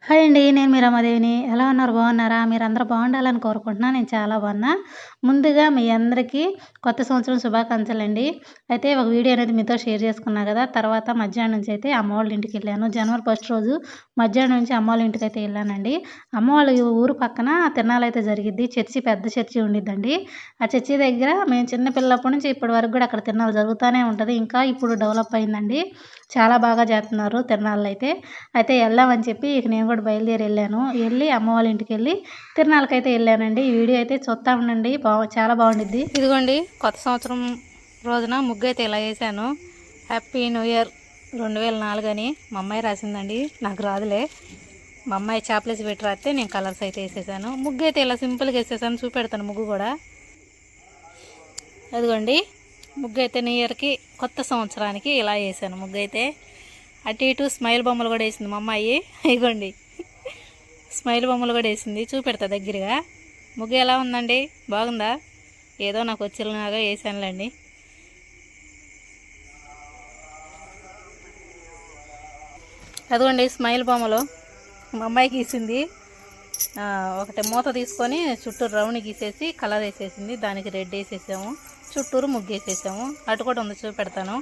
Hi అండి. నేను మీ రమాదేవిని. ఎలా ఉన్నారు? బాగున్నారా? మీరందరూ బాగుండాలని కోరుకుంటున్నా. నేను చాలా బాగున్నా. ముందుగా మీ అందరికీ కొత్త సంవత్సరం శుభాకాంక్షలండి. అయితే ఒక వీడియో అనేది మీతో షేర్ చేసుకున్నా గదా! తర్వాత మధ్యాహ్నం నుంచి అయితే అమ్మ వాళ్ళ ఇంటికెళ్ళాను. జనవరి ఫస్ట్ రోజు మధ్యాహ్నం నుంచి అమ్మ వాళ్ళ ఇంటికైతే ఎళ్ళానండి. అమ్మ వాళ్ళ ఊరు పక్కన తిరణాలయితే జరిగిద్ది. పెద్ద చర్చి ఉండిద్దండి. ఆ చర్చి దగ్గర మేము చిన్న పిల్లప్పటి నుంచి ఇప్పటి వరకు గూడా అక్కడ తిరణాలు జరుగుతానే ఉంటది. ఇంకా ఇప్పుడు డెవలప్ అయిందండి. చాలా బాగా చేత్తన్నారు తిరణాలయితే. అయితే ఎళ్దామని చెప్పి ఇక నేను కూడా బయలుదేరి వెళ్ళాను. వెళ్ళి అమ్మ వాళ్ళ ఇంటికెళ్ళి తిరునాళ్ళకైతే వెళ్ళానండి. ఈ వీడియో అయితే చూస్తా ఉండండి. చాలా బాగుండిద్ది. ఇదిగోండి కొత్త సంవత్సరం రోజున ముగ్గు అయితే ఇలా వేసాను. హ్యాపీ న్యూ ఇయర్ 2004 అని మా అమ్మాయి రాసిందండి. నాకు రాదులే. మా అమ్మాయి చాప్లేసి పెట్టి రాస్తే నేను కలర్స్ అయితే వేసేసాను. ముగ్గు అయితే ఇలా సింపుల్గా వేసేసాను. చూపెడతాను ముగ్గు కూడా. అదిగోండి ముగ్గు అయితే న్యూ ఇయర్కి కొత్త సంవత్సరానికి ఇలా వేసాను ముగ్గు అయితే. అటు ఇటు స్మైల్ బొమ్మలు కూడా వేసింది మా అమ్మాయి. ఇగోండి స్మైల్ బొమ్మలు కూడా వేసింది. చూపెడతా దగ్గరగా. ముగ్గు ఎలా ఉందండి? బాగుందా? ఏదో నాకు వచ్చినలాగా వేసానులేండి. అదిగోండి స్మైల్ బొమ్మలు మా అమ్మాయి గీసింది. ఒకటి మూత తీసుకొని చుట్టూరు రౌండ్ గీసేసి కలర్ వేసేసింది. దానికి రెడ్ వేసేసాము. చుట్టూరు ముగ్గు వేసేసాము. అటు కూడా ఉంది, చూపెడతాను.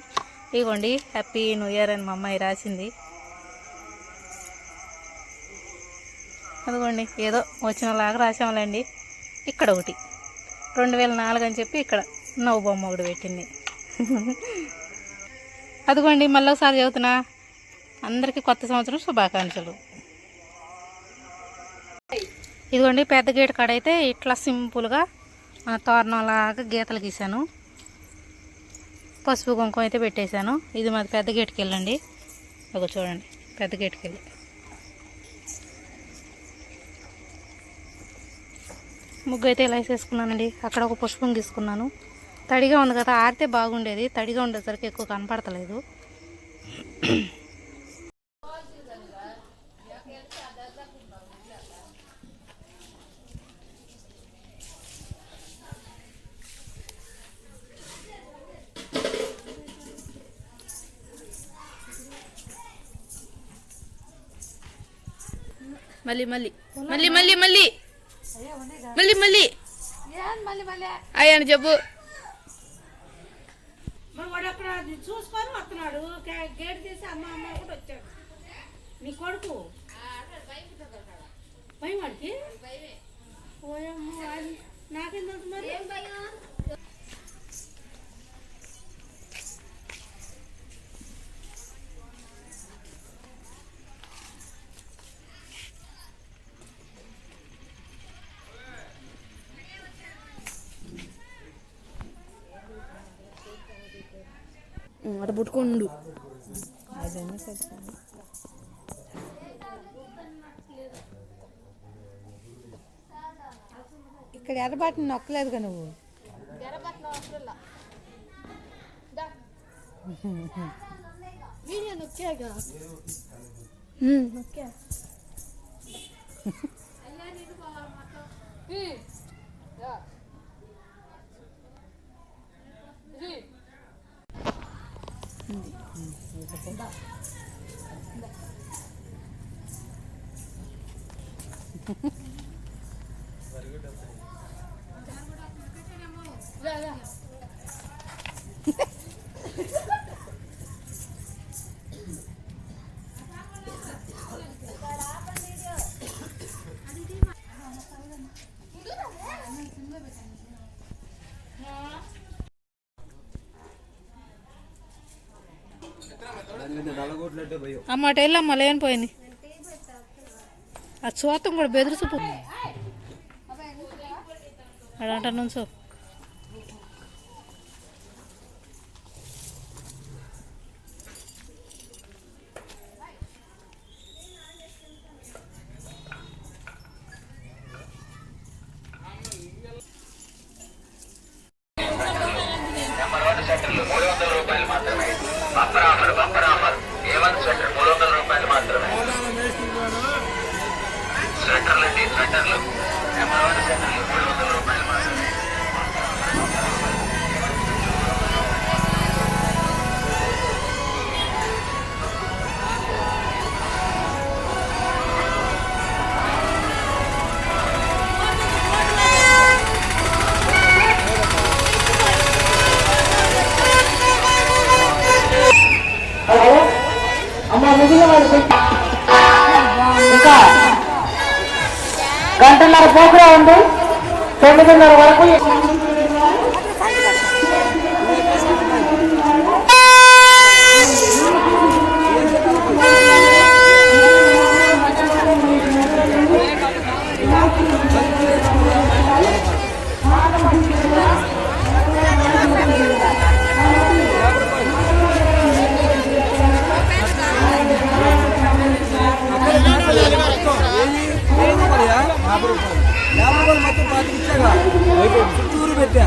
ఇగోండి హ్యాపీ న్యూ ఇయర్ అని మా అమ్మాయి రాసింది. అదిగోండి ఏదో వచ్చినలాగా రాసాములేండి. ఇక్కడ ఒకటి 2004 అని చెప్పి ఇక్కడ నవ్వు బొమ్మ ఒకటి పెట్టింది. అదిగోండి మళ్ళీ ఒకసారి చదువుతున్నా. అందరికీ కొత్త సంవత్సరం శుభాకాంక్షలు. ఇదిగోండి పెద్ద గేట్ కాడ అయితే ఇట్లా సింపుల్గా తోరణంలాగా గీతలు గీసాను. పసుపు కుంకుమ అయితే పెట్టేశాను. ఇది మాది పెద్ద గేట్కి వెళ్ళండి. ఒక చూడండి పెద్ద గేట్కి వెళ్ళి ముగ్గు అయితే ఇలా వేసేసుకున్నానండి. అక్కడ ఒక పుష్పం తీసుకున్నాను. తడిగా ఉంది కదా, ఆరితే బాగుండేది. తడిగా ఉండేసరికి ఎక్కువ కనపడతలేదు. మళ్ళీ మళ్ళీ మళ్ళీ మళ్ళీ మళ్ళీ మళ్ళీ మళ్ళీ అయ్యాను చెప్పు. చూసుకొని వస్తున్నాడు. గేట్ తీసి అమ్మ అమ్మ కూడా వచ్చాడు. నీ కొడుకు భయం వాడికి. నాకేం తెలుసు మరి. అటు పుట్టుకోండు. ఇక్కడ ఎర్రబాటిని నొక్కలేదుగా నువ్వు. వీడియో నొక్కాగా నొక్కా. అమ్మ వెళ్ళమ్మా లేనిపోయింది. ఆ చూతం కూడా బెదిరిసిపో అడంట నుంచో. గంటన్నర ప్రోగ్రాం ఉంది. 9:30 వరకు చుట్టూరు పెట్టా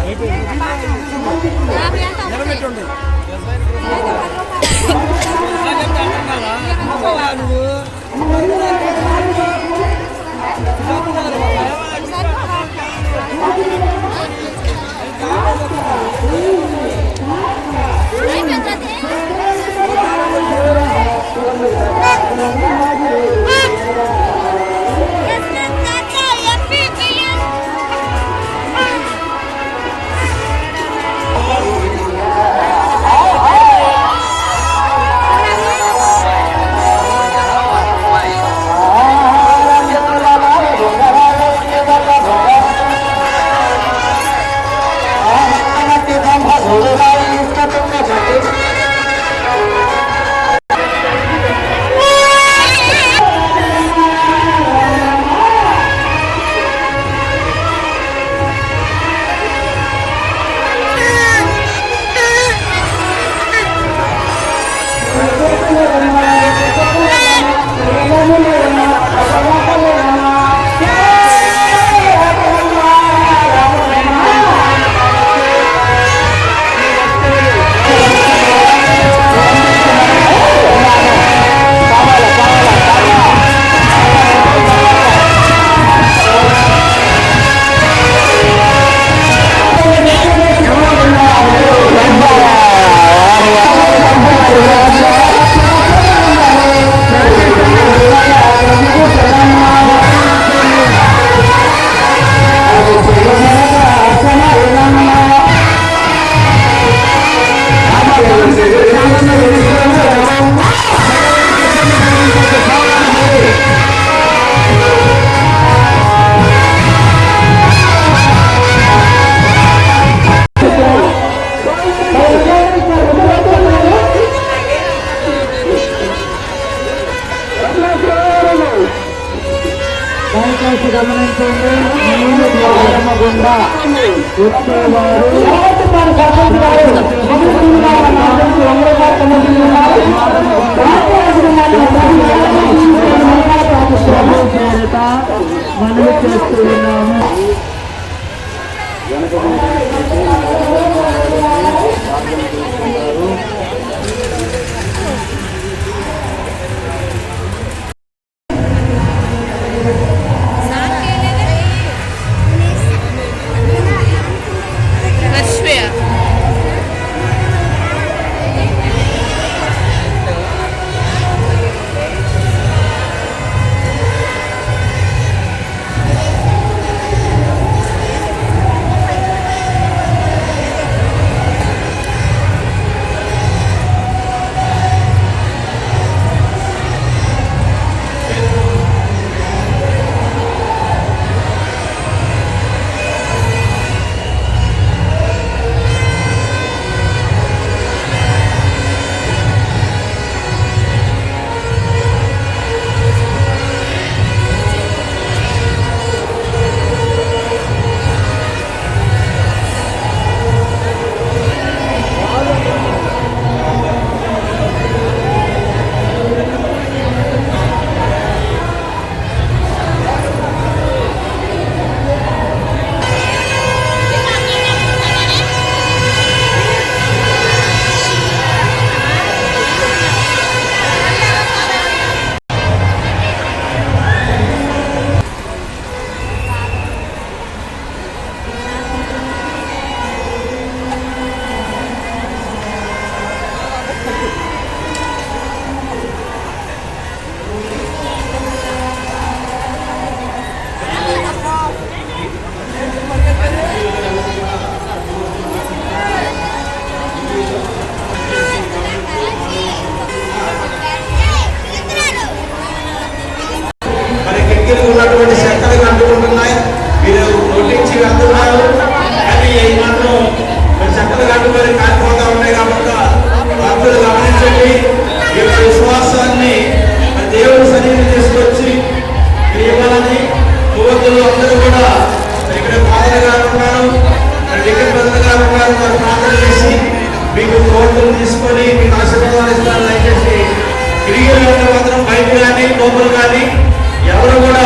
నిలబెట్టుండే గమనించండి. గుండా వచ్చేవారు మనవి చేస్తూ ఉన్నాము. ఎవరు కూడా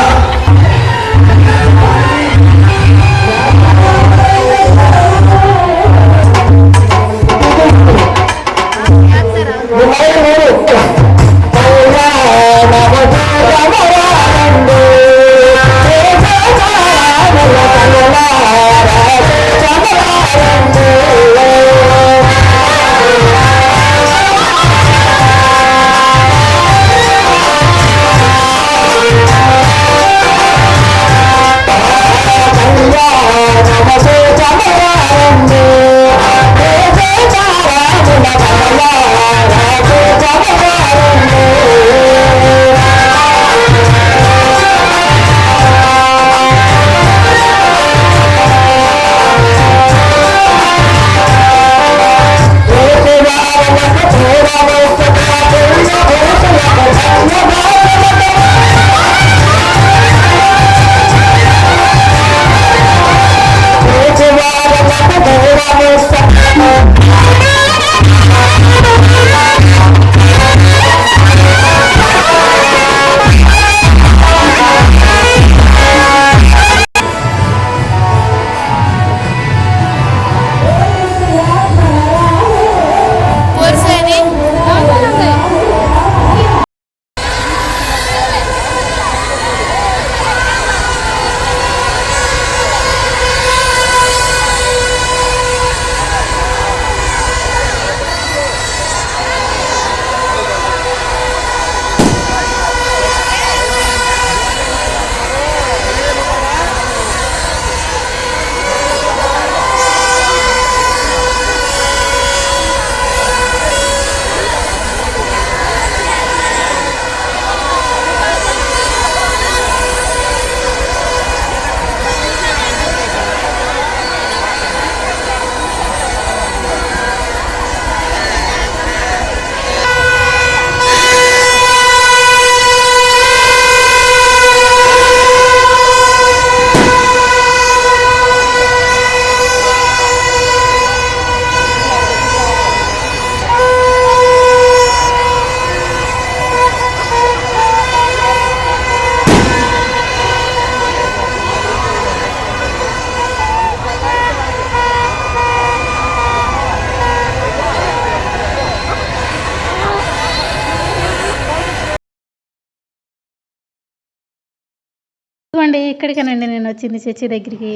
ఇదిగోండి ఇక్కడికేనండి నేను వచ్చింది చర్చి దగ్గరికి.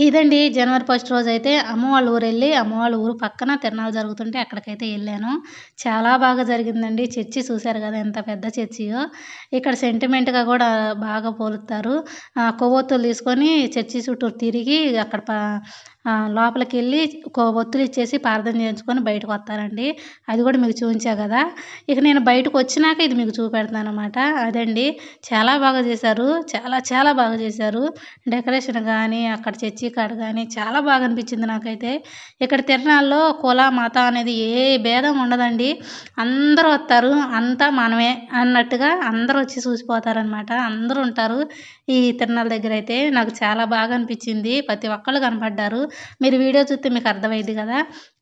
ఇదండి జనవరి 1 రోజు అయితే అమ్మ వాళ్ళ ఊరు వెళ్ళి అమ్మ వాళ్ళ ఊరు పక్కన తిరణాలు జరుగుతుంటే అక్కడికైతే వెళ్ళాను. చాలా బాగా జరిగిందండి. చర్చి చూశారు కదా ఎంత పెద్ద చర్చియో. ఇక్కడ సెంటిమెంట్గా కూడా బాగా పోలుస్తారు. కొవ్వొత్తులు తీసుకొని చర్చి చుట్టూ తిరిగి అక్కడ లోపలికి వెళ్ళి ఒత్తులు ఇచ్చేసి ప్రార్థన చేయించుకొని బయటకు వస్తారండి. అది కూడా మీకు చూపించా కదా. ఇక నేను బయటకు వచ్చినాక ఇది మీకు చూపెడతాను అనమాట. అదండి చాలా బాగా చేశారు. చాలా చాలా బాగా చేశారు. డెకరేషన్ కానీ అక్కడ చర్చి కాడ కానీ చాలా బాగా అనిపించింది నాకైతే. ఇక్కడ తిరణాల్లో కుల మత అనేది ఏ భేదం ఉండదండి. అందరూ వస్తారు. అంతా మనమే అన్నట్టుగా అందరూ వచ్చి చూసిపోతారనమాట. అందరూ ఉంటారు ఈ తిరణాల దగ్గర అయితే. నాకు చాలా బాగా అనిపించింది. ప్రతి ఒక్కళ్ళు కనపడ్డారు. మీరు వీడియో చూస్తే మీకు అర్థమైంది కదా.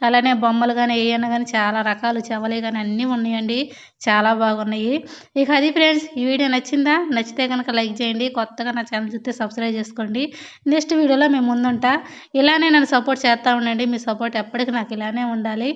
అలానే బొమ్మలు కానీ ఏమైనా కానీ చాలా రకాలు చెవలి కానీ అన్నీ ఉన్నాయండి. చాలా బాగున్నాయి. ఇక అది ఫ్రెండ్స్, ఈ వీడియో నచ్చిందా? నచ్చితే కనుక లైక్ చేయండి. కొత్తగా నా ఛానల్ చూస్తే సబ్స్క్రైబ్ చేసుకోండి. నెక్స్ట్ వీడియోలో మేము ముందుంటా. ఇలానే నన్ను సపోర్ట్ చేస్తూ ఉండండి. మీ సపోర్ట్ ఎప్పటికీ నాకు ఇలానే ఉండాలి.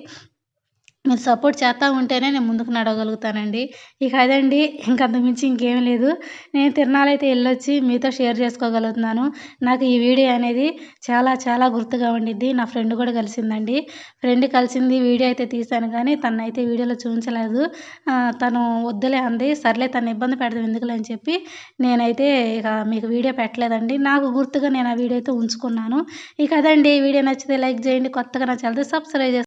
మీరు సపోర్ట్ చేస్తూ ఉంటేనే నేను ముందుకు నడవగలుగుతానండి. ఇక అదండి, ఇంకంతకుమించి ఇంకేం లేదు. నేను తిరణాలైతే వెళ్ళొచ్చి మీతో షేర్ చేసుకోగలుగుతున్నాను. నాకు ఈ వీడియో అనేది చాలా చాలా గుర్తుగా ఉండిద్ది. నా ఫ్రెండ్ కూడా కలిసిందండి. ఫ్రెండ్ కలిసింది, వీడియో అయితే తీశాను కానీ తనైతే వీడియోలో చూపించలేదు. తను వద్దులే అంది. సర్లే తను ఇబ్బంది పెడదాం ఎందుకులే అని చెప్పి నేనైతే ఇక మీకు వీడియో పెట్టలేదండి. నాకు గుర్తుగా నేను ఆ వీడియో అయితే ఉంచుకున్నాను. ఇక అదండి, వీడియో నచ్చితే లైక్ చేయండి. కొత్తగా నా ఛానల్ సబ్స్క్రైబ్ చేసుకోండి.